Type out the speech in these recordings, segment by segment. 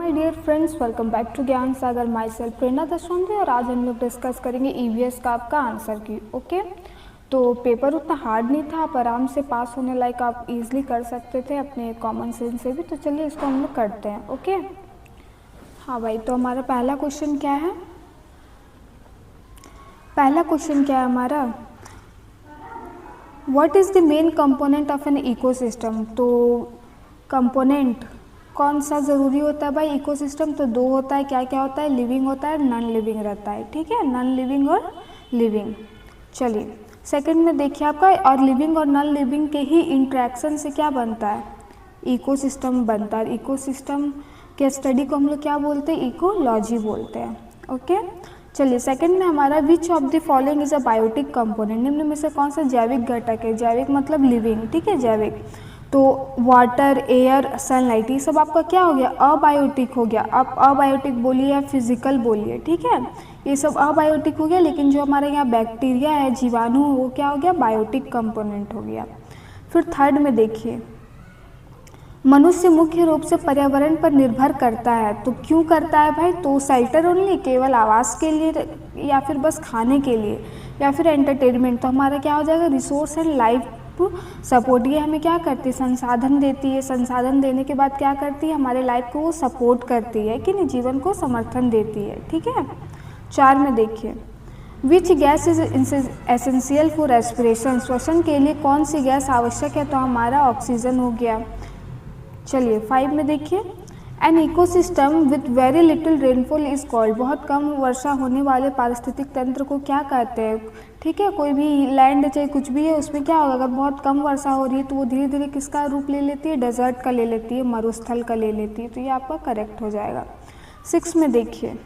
My dear friends, welcome back to Gyan Sagar. My self प्रेरणा दशरंगी और आज हम लोग डिस्कस करेंगे ईवीएस का आपका आंसर की। ओके, तो पेपर उतना हार्ड नहीं था, आप आराम से पास होने लायक आप इजीली कर सकते थे अपने कॉमन सेंस से भी। तो चलिए इसको हम लोग करते हैं। ओके हाँ भाई, तो हमारा पहला क्वेश्चन क्या है? हमारा what is the main component of an ecosystem. तो कंपोनेंट कौन सा ज़रूरी होता है भाई? इकोसिस्टम तो दो होता है, क्या क्या होता है? लिविंग होता है, नॉन लिविंग रहता है। ठीक है, नॉन लिविंग और लिविंग। चलिए सेकंड में देखिए आपका, और लिविंग और नॉन लिविंग के ही इंट्रैक्शन से क्या बनता है? इकोसिस्टम बनता है। इकोसिस्टम के स्टडी को हम लोग क्या बोलते हैं? इकोलॉजी बोलते हैं। ओके चलिए सेकंड में हमारा which of the following is a biotic component. निम्न में से कौन सा जैविक घटक है? जैविक मतलब लिविंग, ठीक है, जैविक। तो वाटर, एयर, सनलाइट, ये सब आपका क्या हो गया? अबायोटिक हो गया। आप अबायोटिक बोलिए या फिजिकल बोलिए, ठीक है, ये सब अबायोटिक हो गया। लेकिन जो हमारे यहाँ बैक्टीरिया है, जीवाणु, वो क्या हो गया? बायोटिक कंपोनेंट हो गया। फिर थर्ड में देखिए, मनुष्य मुख्य रूप से पर्यावरण पर निर्भर करता है। तो क्यों करता है भाई? तो शेल्टर ओनली, केवल आवास के लिए, या फिर बस खाने के लिए, या फिर एंटरटेनमेंट। तो हमारा क्या हो जाएगा? Resource and life support. ये हमें क्या करती है? संसाधन देती है। संसाधन देने के बाद क्या करती है? हमारे लाइफ को वो सपोर्ट करती है कि नहीं, जीवन को समर्थन देती है। ठीक है, चार में देखिए, which gas is essential for respiration. श्वसन के लिए कौन सी गैस आवश्यक है? तो हमारा ऑक्सीजन हो गया। चलिए फाइव में देखिए, an ecosystem with very little rainfall is called. बहुत कम वर्षा होने वाले पारिस्थितिक तंत्र को क्या कहते हैं? ठीक है, कोई भी लैंड चाहे कुछ भी है, उसमें क्या होगा? अगर बहुत कम वर्षा हो रही है तो वो धीरे धीरे किसका रूप ले लेती है? डेजर्ट का ले लेती है, मरुस्थल का ले लेती है। तो ये आपका करेक्ट हो जाएगा। सिक्स में देखिए,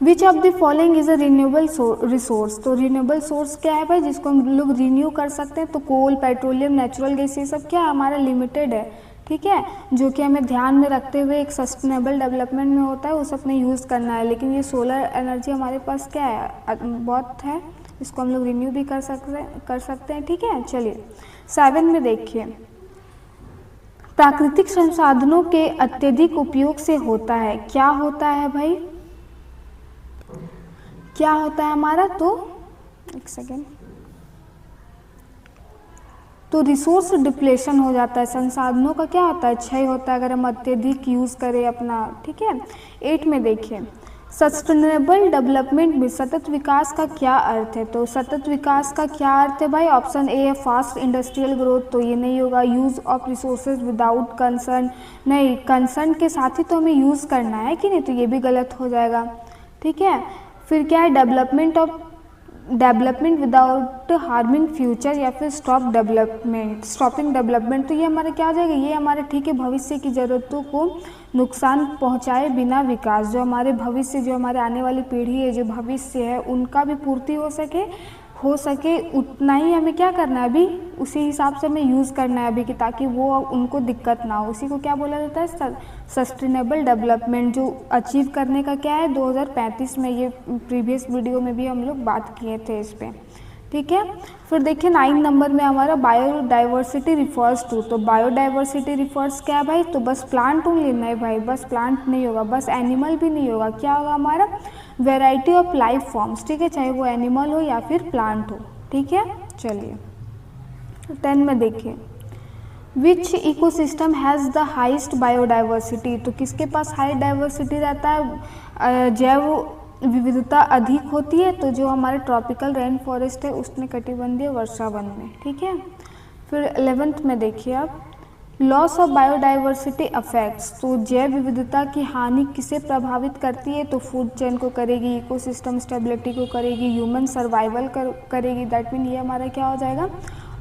विच of the following is a renewable resource. तो रिन्यूएबल सोर्स क्या है भाई, जिसको हम लोग रिन्यू कर सकते हैं? तो कोल, पेट्रोलियम, नेचुरल गैस, ये सब क्या हमारा लिमिटेड है। ठीक है, जो कि हमें ध्यान में रखते हुए एक सस्टेनेबल डेवलपमेंट में होता है, उस अपने यूज़ करना है। लेकिन ये सोलर एनर्जी हमारे पास क्या है? बहुत है, इसको हम लोग रिन्यू भी कर सकते हैं। ठीक है, चलिए सेवन में देखिए, प्राकृतिक संसाधनों के अत्यधिक उपयोग से होता है। क्या होता है भाई? क्या होता है हमारा? तो एक सेकेंड, तो रिसोर्स डिप्लेशन हो जाता है। संसाधनों का क्या होता है? क्षय होता है, अगर हम अत्यधिक यूज़ करें अपना। ठीक है, 8 में देखिए, सस्टेनेबल डेवलपमेंट में सतत विकास का क्या अर्थ है? तो सतत विकास का क्या अर्थ है भाई? ऑप्शन ए है फास्ट इंडस्ट्रियल ग्रोथ, तो ये नहीं होगा। Use of resources without concern, नहीं, कंसर्न के साथ ही तो हमें यूज़ करना है कि नहीं, तो ये भी गलत हो जाएगा। ठीक है, फिर क्या है? डेवलपमेंट विदाउट हार्मिंग फ्यूचर, या फिर स्टॉपिंग डेवलपमेंट। तो ये हमारे क्या हो जाएगा? ये हमारे, ठीक है, भविष्य की ज़रूरतों को नुकसान पहुंचाए बिना विकास। जो हमारे भविष्य, जो हमारे आने वाली पीढ़ी है, जो भविष्य है, उनका भी पूर्ति हो सके उतना ही हमें क्या करना है अभी, उसी हिसाब से हमें यूज़ करना है अभी कि, ताकि वो उनको दिक्कत ना हो। उसी को क्या बोला जाता है? सस्टेनेबल डेवलपमेंट, जो अचीव करने का क्या है? 2035 में। ये प्रीवियस वीडियो में भी हम लोग बात किए थे इस पर। ठीक है, फिर देखिए 9 नंबर में हमारा बायोडाइवर्सिटी रिफर्स टू। तो बायोडाइवर्सिटी रिफर्स क्या है भाई? तो बस प्लांट ओनली नहीं भाई, बस प्लांट नहीं होगा, बस एनिमल भी नहीं होगा। क्या होगा हमारा? Variety of life forms. ठीक है, चाहे वो एनिमल हो या फिर प्लांट हो। ठीक है, चलिए 10 में देखिए, which ecosystem has the highest biodiversity. तो किसके पास हाई डाइवर्सिटी रहता है? जैव विविधता अधिक होती है। तो जो हमारे ट्रॉपिकल रेन फॉरेस्ट है, उसमें कटिबंधीय वर्षावन में। ठीक है, फिर 11th में देखिए आप, लॉस ऑफ बायोडाइवर्सिटी अफेक्ट्स। तो जैव विविधता की हानि किसे प्रभावित करती है? तो फूड चेन को करेगी, इकोसिस्टम स्टेबिलिटी को करेगी, ह्यूमन सर्वाइवल करेगी। दैट मीन ये हमारा क्या हो जाएगा?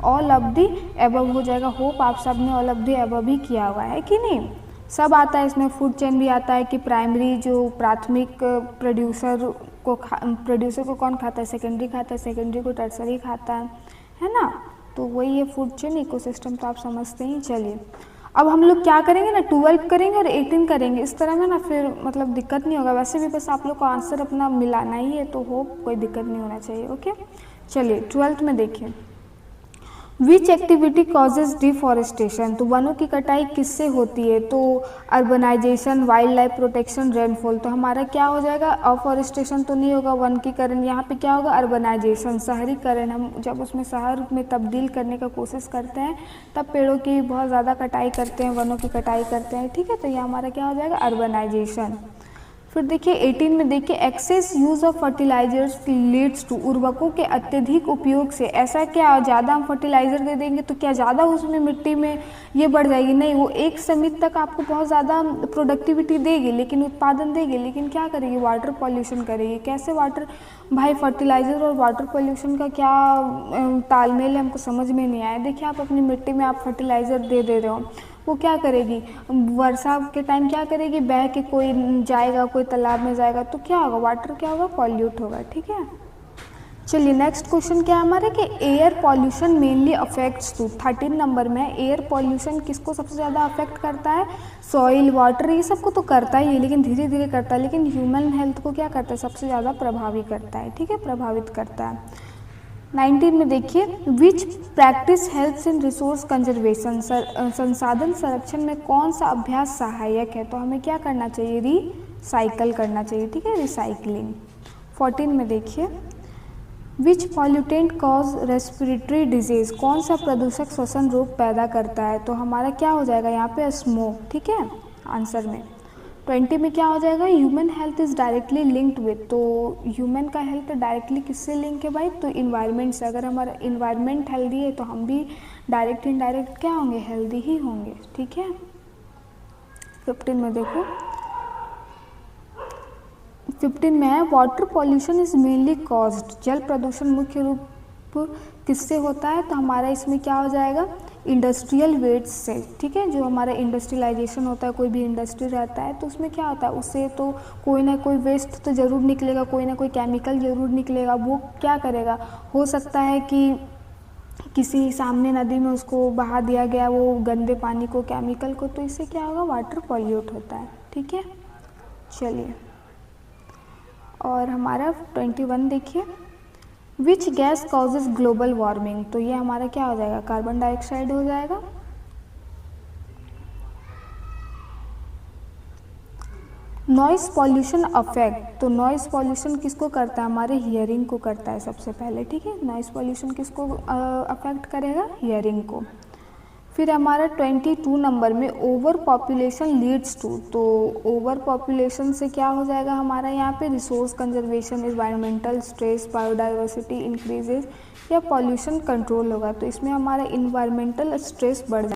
ऑल ऑफ दी एबव हो जाएगा। होप आप सब ने ऑल ऑफ दी एबव ही किया हुआ है कि नहीं? सब आता है इसमें। फूड चेन भी आता है कि प्राइमरी, जो प्राथमिक प्रोड्यूसर को कौन खाता है? सेकेंडरी खाता है, सेकेंडरी को टर्सरी खाता है ना? तो वही है फूड चेन, इकोसिस्टम, तो आप समझते ही। चलिए अब हम लोग क्या करेंगे ना, 12 करेंगे और 18 करेंगे, इस तरह में ना, फिर मतलब दिक्कत नहीं होगा। वैसे भी बस आप लोग को आंसर अपना मिलाना ही है, तो होप कोई दिक्कत नहीं होना चाहिए। ओके, चलिए 12th में देखिए, विच एक्टिविटी कॉजेज डिफॉरेस्टेशन, तो वनों की कटाई किससे होती है, तो urbanization, wildlife protection, rainfall. तो हमारा क्या हो जाएगा, अफॉरेस्टेशन तो नहीं होगा, वन की करण, यहाँ पे क्या होगा, अर्बनाइजेशन, शहरीकरण। हम जब उसमें शहर में तब्दील करने का कोशिश करते हैं तब पेड़ों की बहुत ज़्यादा कटाई करते हैं, वनों की कटाई करते हैं, ठीक है। तो ये हमारा क्या हो जाएगा, अर्बनाइजेशन। फिर देखिए 18 में देखिए excess use of fertilizers leads to, उर्वरकों के अत्यधिक उपयोग से, ऐसा क्या ज़्यादा हम फर्टिलाइज़र दे देंगे तो क्या ज़्यादा उसमें मिट्टी में ये बढ़ जाएगी, नहीं, वो एक सीमित तक आपको बहुत ज़्यादा प्रोडक्टिविटी देगी, लेकिन उत्पादन देगी, लेकिन क्या करेगी, वाटर पॉल्यूशन करेगी। कैसे वाटर, भाई फर्टिलाइज़र और वाटर पॉल्यूशन का क्या तालमेल है, हमको समझ में नहीं आया। देखिए आप अपनी मिट्टी में आप फर्टिलाइज़र दे रहे हो, वो क्या करेगी, वर्षा के टाइम क्या करेगी, बह के कोई जाएगा, कोई तालाब में जाएगा, तो क्या होगा, वाटर क्या होगा, पॉल्यूट होगा, ठीक है। चलिए नेक्स्ट क्वेश्चन क्या है हमारे कि air pollution mainly affects to, 13 number में एयर पॉल्यूशन किसको सबसे ज़्यादा अफेक्ट करता है, सॉइल, वाटर, ये सबको तो करता ही है, लेकिन धीरे धीरे करता है, लेकिन ह्यूमन हेल्थ को क्या करता है, सबसे ज़्यादा प्रभावी करता है, ठीक है, प्रभावित करता है। 19 में देखिए which practice helps in resource conservation, संसाधन संरक्षण में कौन सा अभ्यास सहायक है, तो हमें क्या करना चाहिए, रिसाइकल करना चाहिए, ठीक है, रिसाइकलिंग। 14 में देखिए विच पॉल्यूटेंट कॉज रेस्पिरेटरी डिजीज, कौन सा प्रदूषक श्वसन रोग पैदा करता है, तो हमारा क्या हो जाएगा यहाँ पे, स्मोक, ठीक है, आंसर में। 20 में क्या हो जाएगा, human health is directly linked with, तो ह्यूमन का हेल्थ डायरेक्टली किससे लिंक है भाई, तो इन्वायरमेंट से। अगर हमारा इन्वायरमेंट हेल्दी है तो हम भी डायरेक्ट इनडायरेक्ट क्या होंगे, हेल्दी ही होंगे, ठीक है। 15 में देखो 15 में है water pollution is mainly caused, जल प्रदूषण मुख्य रूप किससे होता है, तो हमारा इसमें क्या हो जाएगा, इंडस्ट्रियल वेस्ट से, ठीक है, जो हमारा इंडस्ट्रियलाइजेशन होता है, कोई भी इंडस्ट्री रहता है तो उसमें क्या होता है, उससे तो कोई ना कोई वेस्ट तो ज़रूर निकलेगा, कोई ना कोई केमिकल ज़रूर निकलेगा, वो क्या करेगा, हो सकता है कि किसी सामने नदी में उसको बहा दिया गया वो गंदे पानी को, केमिकल को, तो इससे क्या होगा, वाटर पॉल्यूट होता है, ठीक है। चलिए और हमारा 21 देखिए which gas causes global warming, तो ये हमारा क्या हो जाएगा, कार्बन डाइऑक्साइड हो जाएगा। नॉइस पॉल्यूशन अफेक्ट, तो नॉइस पॉल्यूशन किसको करता है, हमारे हियरिंग को करता है सबसे पहले, ठीक है, नॉइस पॉल्यूशन किसको अफेक्ट करेगा, हियरिंग को। फिर हमारा 22 नंबर में ओवर पॉपुलेशन लीड्स टू, तो ओवर पॉपुलेशन से क्या हो जाएगा हमारा यहाँ पे, resource conservation, environmental stress, biodiversity increases, या पॉल्यूशन कंट्रोल होगा, तो इसमें हमारा इन्वायरमेंटल स्ट्रेस बढ़ जाएगा।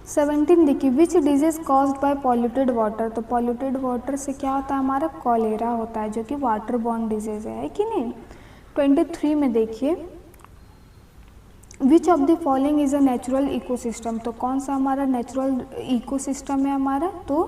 17 देखिए which disease caused by polluted water, तो पॉल्यूटेड वाटर से क्या होता है, हमारा कॉलेरा होता है, जो कि वाटर बॉर्न डिजीज है कि नहीं। 23 में देखिए विच of the following is a natural ecosystem, तो कौन सा हमारा नेचुरल इकोसिस्टम है हमारा, तो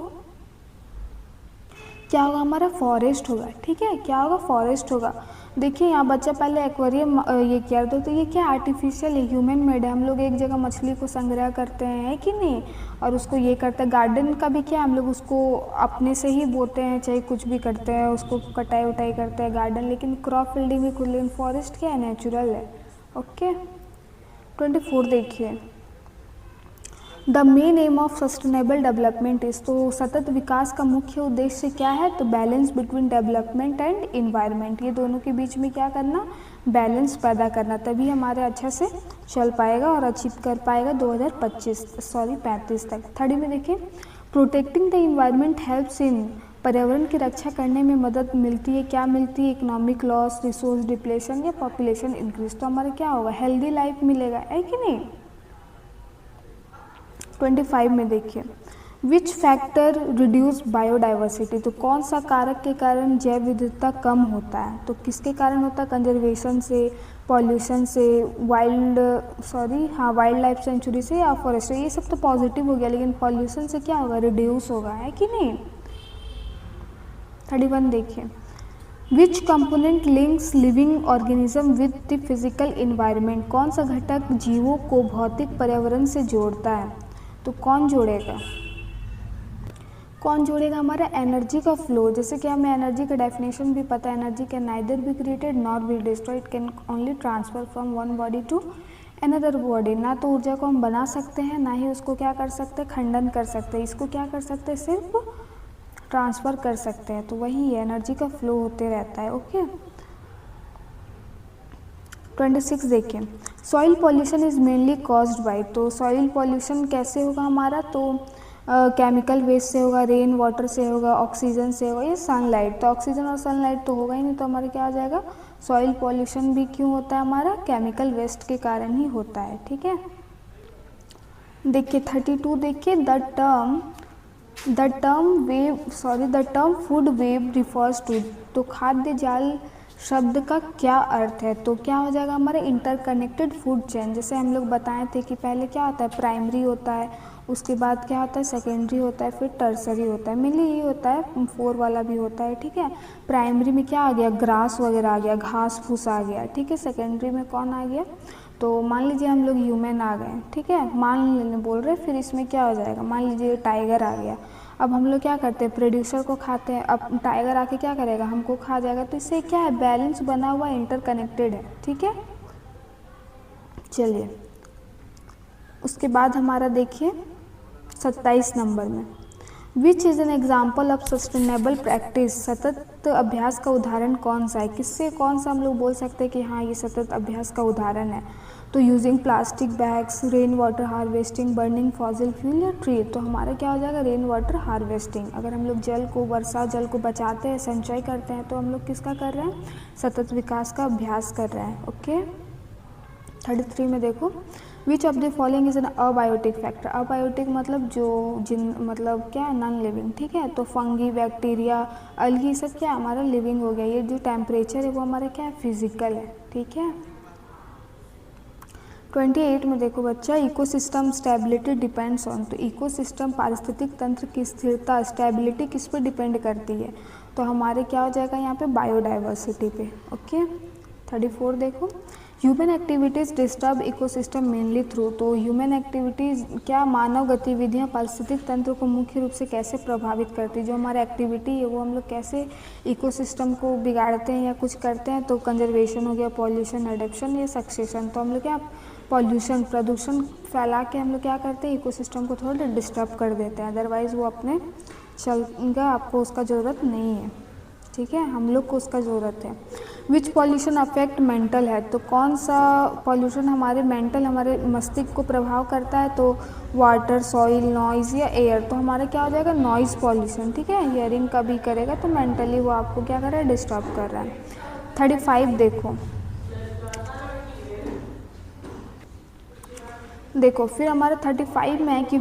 क्या होगा, हमारा फॉरेस्ट होगा, ठीक है, क्या होगा, फॉरेस्ट होगा। देखिए यहाँ बच्चा पहले एक्वेरियम ये किया तो ये क्या आर्टिफिशियल है, ह्यूमन मेड है, हम लोग एक जगह मछली को संग्रह करते हैं कि नहीं, और उसको ये करते हैं। गार्डन का भी क्या, हम लोग उसको अपने से ही बोते हैं, चाहे कुछ भी करते हैं, उसको कटाई उटाई करते हैं गार्डन, लेकिन क्रॉप फील्डिंग भी खुद, लेकिन फॉरेस्ट क्या है, नेचुरल है, ओके। 24 देखिए the main M of sustainable development is, तो सतत विकास का मुख्य उद्देश्य क्या है, तो balance between development and environment, ये दोनों के बीच में क्या करना, बैलेंस पैदा करना, तभी हमारे अच्छा से चल पाएगा और अचीव कर पाएगा 35 तक। 30 में देखिए protecting the environment helps in, पर्यावरण की रक्षा करने में मदद मिलती है, क्या मिलती है, इकोनॉमिक लॉस, रिसोर्स डिप्लेशन या पॉपुलेशन इंक्रीज, तो हमारा क्या होगा, हेल्दी लाइफ मिलेगा, है कि नहीं। 25 में देखिए विच फैक्टर रिड्यूस बायोडाइवर्सिटी, तो कौन सा कारक के कारण जैव विविधता कम होता है, तो किसके कारण होता है, कंजर्वेशन से, पॉल्यूशन से, वाइल्ड लाइफ सेंचुरी से, या फॉरेस्ट्री, ये सब तो पॉजिटिव हो गया, लेकिन पॉल्यूशन से क्या होगा, रिड्यूस होगा, है कि नहीं। 31 देखिए विच component links living organism with the physical environment, कौन सा घटक जीवों को भौतिक पर्यावरण से जोड़ता है, तो कौन जोड़ेगा, कौन जोड़ेगा? हमारा एनर्जी का फ्लो। जैसे कि हमें एनर्जी का डेफिनेशन भी पता है, energy can neither be created not be destroyed, can only transfer from one body to another body. ना तो ऊर्जा को हम बना सकते हैं, ना ही उसको क्या कर सकते हैं, खंडन कर सकते हैं। इसको क्या कर सकते हैं, सिर्फ ट्रांसफ़र कर सकते हैं। तो वही एनर्जी का फ्लो होते रहता है। ओके 26 देखिए, soil pollution is mainly caused by. तो सॉइल पॉल्यूशन कैसे होगा हमारा? तो केमिकल वेस्ट से होगा, रेन वाटर से होगा, ऑक्सीजन से होगा, या सनलाइट। तो ऑक्सीजन और सनलाइट तो होगा ही नहीं, तो हमारा क्या आ जाएगा? सॉइल पॉल्यूशन भी क्यों होता है? हमारा केमिकल वेस्ट के कारण ही होता है। ठीक है, देखिए 32 देखिए, the term food web refers to. तो खाद्य जाल शब्द का क्या अर्थ है? तो क्या हो जाएगा हमारे? Interconnected food chain. जैसे हम लोग बताए थे कि पहले क्या होता है, प्राइमरी होता है, उसके बाद क्या होता है, सेकेंडरी होता है, फिर टर्सरी होता है। मेनली ये होता है, 4 वाला भी होता है। ठीक है, प्राइमरी में क्या आ गया? ग्रास वगैरह आ गया, घास फूस आ गया। ठीक है, सेकेंडरी में कौन आ गया? तो मान लीजिए हम लोग ह्यूमन आ गए। ठीक है, मान लेने बोल रहे, फिर इसमें क्या हो जाएगा? मान लीजिए टाइगर आ गया। अब हम लोग क्या करते हैं? प्रोड्यूसर को खाते हैं। अब टाइगर आके क्या करेगा? हमको खा जाएगा। तो इससे क्या है? बैलेंस बना हुआ, इंटरकनेक्टेड है। ठीक है, चलिए उसके बाद हमारा देखिए 27 नंबर में, which is an example of sustainable practice. सतत अभ्यास का उदाहरण कौन सा है? किससे कौन सा हम लोग बोल सकते हैं कि हाँ ये सतत अभ्यास का उदाहरण है? तो using plastic bags, rain water harvesting, burning fossil fuel या ट्री। तो हमारा क्या हो जाएगा? Rain water harvesting. अगर हम लोग जल को, वर्षा जल को बचाते हैं, संचय करते हैं, तो हम लोग किसका कर रहे हैं? सतत विकास का अभ्यास कर रहे हैं। ओके 33 में देखो, विच of the following is an abiotic factor. Abiotic मतलब मतलब क्या? Non living. ठीक है, तो फंगी, बैक्टीरिया, अलगी, सब क्या हमारा लिविंग हो गया। ये जो टेम्परेचर है वो हमारा क्या है? फिजिकल है। ठीक है, 28 में देखो बच्चा, इकोसिस्टम स्टेबिलिटी डिपेंड्स ऑन। तो इकोसिस्टम पारिस्थितिक तंत्र की स्थिरता, स्टेबिलिटी किस पे डिपेंड करती है? तो हमारे क्या हो जाएगा यहाँ पे? बायोडाइवर्सिटी पे। ओके 34 देखो, human activities disturb ecosystem mainly through. तो ह्यूमन एक्टिविटीज़ क्या? मानव गतिविधियाँ पारिस्थितिक तंत्र को मुख्य रूप से कैसे प्रभावित करती है? जो हमारी एक्टिविटी है वो हम लोग कैसे इकोसिस्टम को बिगाड़ते हैं या कुछ करते हैं? तो कंजर्वेशन हो गया, पॉल्यूशन, एडप्शन या सक्सेशन। तो हम लोग क्या? पॉल्यूशन, प्रदूषण फैला के हम लोग क्या करते हैं? इकोसिस्टम को थोड़ा डिस्टर्ब कर देते हैं, अदरवाइज़ वो अपने चलेगा, आपको उसका ज़रूरत नहीं है। ठीक है, हम लोग को उसका ज़रूरत है। विच पॉल्यूशन अफेक्ट मेंटल है? तो कौन सा पॉल्यूशन हमारे मेंटल, हमारे मस्तिष्क को प्रभाव करता है? तो वाटर, सॉइल, नॉइज़ या एयर। तो हमारा क्या हो जाएगा? Noise pollution. ठीक है, हियरिंग का भी करेगा तो मेंटली वो आपको क्या कर रहा है? डिस्टर्ब कर रहा है। 35 देखो फिर हमारा 35 में है कि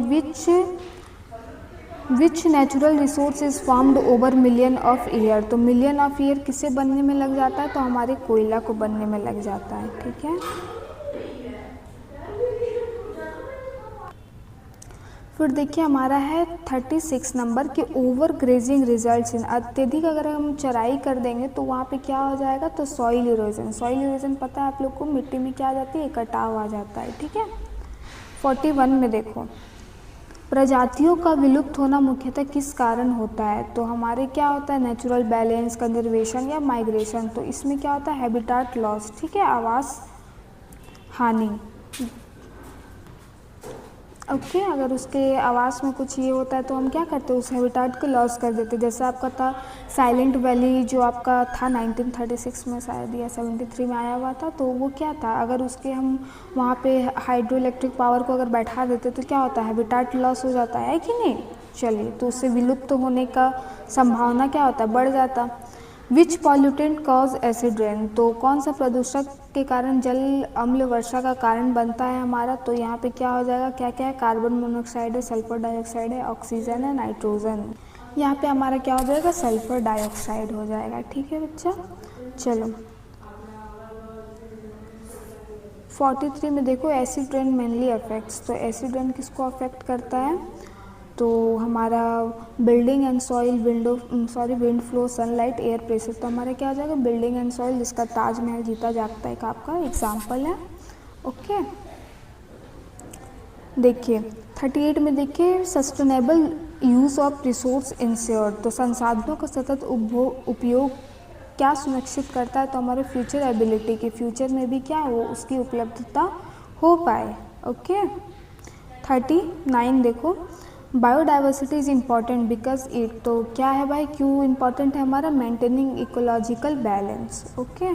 विच natural resource is formed over million of year. तो मिलियन ऑफ ईयर किससे बनने में लग जाता है? तो हमारे कोयला को बनने में लग जाता है। ठीक है, फिर देखिए हमारा है 36 नंबर के ओवर ग्रेजिंग रिजल्ट्स इन। अत्यधिक अगर हम चराई कर देंगे तो वहाँ पे क्या हो जाएगा? तो सॉइल इरोजन। सॉइल इरोजन पता है आप लोग को? मिट्टी में क्या आ जाती है? कटाव आ जाता है। ठीक है, 41 में देखो, प्रजातियों का विलुप्त होना मुख्यतः किस कारण होता है? तो हमारे क्या होता है? नेचुरल बैलेंस, कंजर्वेशन या माइग्रेशन। तो इसमें क्या होता है? Habitat loss. ठीक है, आवास हानि। ओके अगर उसके आवास में कुछ ये होता है तो हम क्या करते हैं? उस हैबिटाट को लॉस कर देते हैं। जैसे आपका था साइलेंट वैली, जो आपका था 1936 में शायद या 73 में आया हुआ था। तो वो क्या था? अगर उसके हम वहाँ पे हाइड्रो इलेक्ट्रिक पावर को अगर बैठा देते तो क्या होता है? हैबिटाट लॉस हो जाता है कि नहीं? चलिए, तो उससे विलुप्त होने का संभावना क्या होता है? बढ़ जाता। विच पॉल्यूटेंट कॉज एसिड रेन। तो कौन सा प्रदूषक के कारण जल अम्ल वर्षा का कारण बनता है हमारा? तो यहाँ पे क्या हो जाएगा? क्या क्या है? कार्बन मोनोऑक्साइड है, सल्फर डाइऑक्साइड है, ऑक्सीजन है, नाइट्रोजन। यहाँ पे हमारा क्या हो जाएगा? सल्फर डाइऑक्साइड हो जाएगा। ठीक है बच्चा, चलो 43 में देखो, एसिड रेन मेनली अफेक्ट्स। तो एसिड रेन किसको अफेक्ट करता है? तो हमारा building and soil, wind flow, sunlight, air pressure. तो हमारा क्या आ जाएगा? बिल्डिंग एंड सॉइल, जिसका ताजमहल जीता जागता एक आपका एग्जाम्पल है। ओके देखिए 38 में देखिए, sustainable use of resource ensure, तो संसाधनों का सतत उपयोग क्या सुनिश्चित करता है, तो हमारे फ्यूचर एबिलिटी की फ्यूचर में भी क्या हो उसकी उपलब्धता हो पाए। ओके 39 देखो, biodiversity is important because it, तो क्या है भाई, क्यों इम्पॉर्टेंट है हमारा, मेंटेनिंग इकोलॉजिकल बैलेंस। ओके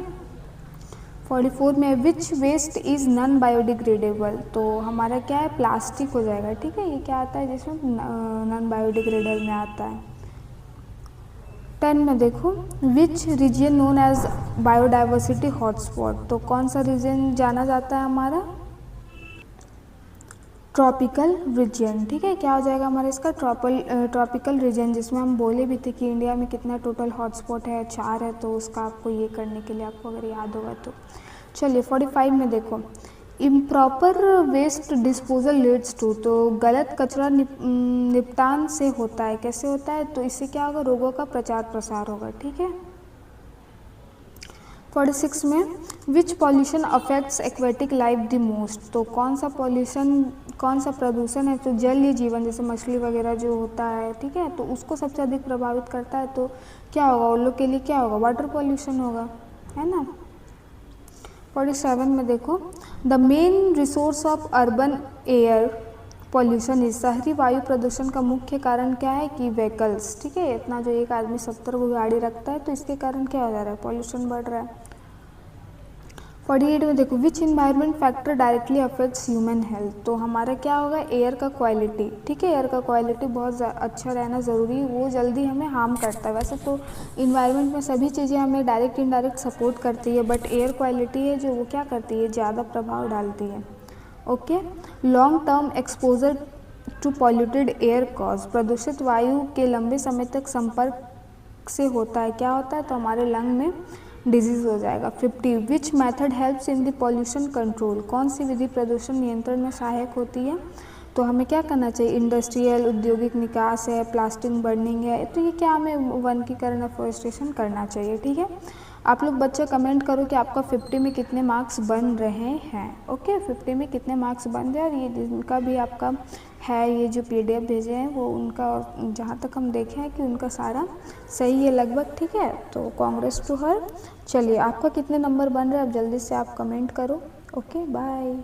44 में which waste is non biodegradable, तो हमारा क्या है, प्लास्टिक हो जाएगा। ठीक है, ये क्या आता है जिसमें नॉन बायोडिग्रेडेबल में आता है। 10 में देखो, which region known as biodiversity hotspot, तो कौन सा रीजन जाना जाता है हमारा, ट्रॉपिकल रीजन। ठीक है, क्या हो जाएगा हमारा इसका, ट्रॉपिकल रीजन, जिसमें हम बोले भी थे कि इंडिया में कितना टोटल हॉटस्पॉट है, 4 है, तो उसका आपको ये करने के लिए आपको अगर याद होगा तो। चलिए 45 में देखो, improper waste disposal leads to, तो गलत कचरा निपटान से होता है, कैसे होता है, तो इससे क्या होगा, रोगों का प्रचार प्रसार होगा। ठीक है 46 में, which pollution affects aquatic life the most, तो कौन सा प्रदूषण है तो जल ही जीवन, जैसे मछली वगैरह जो होता है, ठीक है, तो उसको सबसे अधिक प्रभावित करता है, तो क्या होगा उन लोग के लिए, क्या होगा, वाटर पॉल्यूशन होगा, है ना। 47 में देखो, the main resource of urban air pollution is, शहरी वायु प्रदूषण का मुख्य कारण क्या है कि व्हीकल्स। ठीक है, इतना जो एक आदमी 70 को गाड़ी रखता है तो इसके कारण क्या हो जा रहा है, पॉल्यूशन बढ़ रहा है। 48 में देखो, which environment factor directly affects human health, तो हमारा क्या होगा, एयर का क्वालिटी। ठीक है, एयर का क्वालिटी बहुत अच्छा रहना ज़रूरी है, वो जल्दी हमें हार्म करता है। वैसे तो इन्वायरमेंट में सभी चीज़ें हमें डायरेक्ट इनडायरेक्ट सपोर्ट करती है, बट एयर क्वालिटी है जो वो क्या करती है, ज़्यादा प्रभाव डालती है। Okay, long term exposure to polluted air cause, प्रदूषित वायु के लंबे समय तक संपर्क से होता है, क्या होता है, तो हमारे लंग में डिजीज़ हो जाएगा। 50, which method helps in the pollution control, कौन सी विधि प्रदूषण नियंत्रण में सहायक होती है, तो हमें क्या करना चाहिए, इंडस्ट्रियल औद्योगिक निकास है, प्लास्टिक बर्निंग है, तो ये क्या हमें वनीकरण एफॉरेस्टेशन करना चाहिए। ठीक है, आप लोग बच्चे कमेंट करो कि आपका 50 में कितने मार्क्स बन रहे हैं। ओके 50 में कितने मार्क्स बन रहे हैं, और ये जिनका भी आपका है, ये जो PDF भेजे हैं वो उनका, जहाँ तक हम देखे हैं कि उनका सारा सही है लगभग। ठीक है, तो कांग्रेस टू हर। चलिए, आपका कितने नंबर बन रहे हैं अब जल्दी से आप कमेंट करो। Okay bye.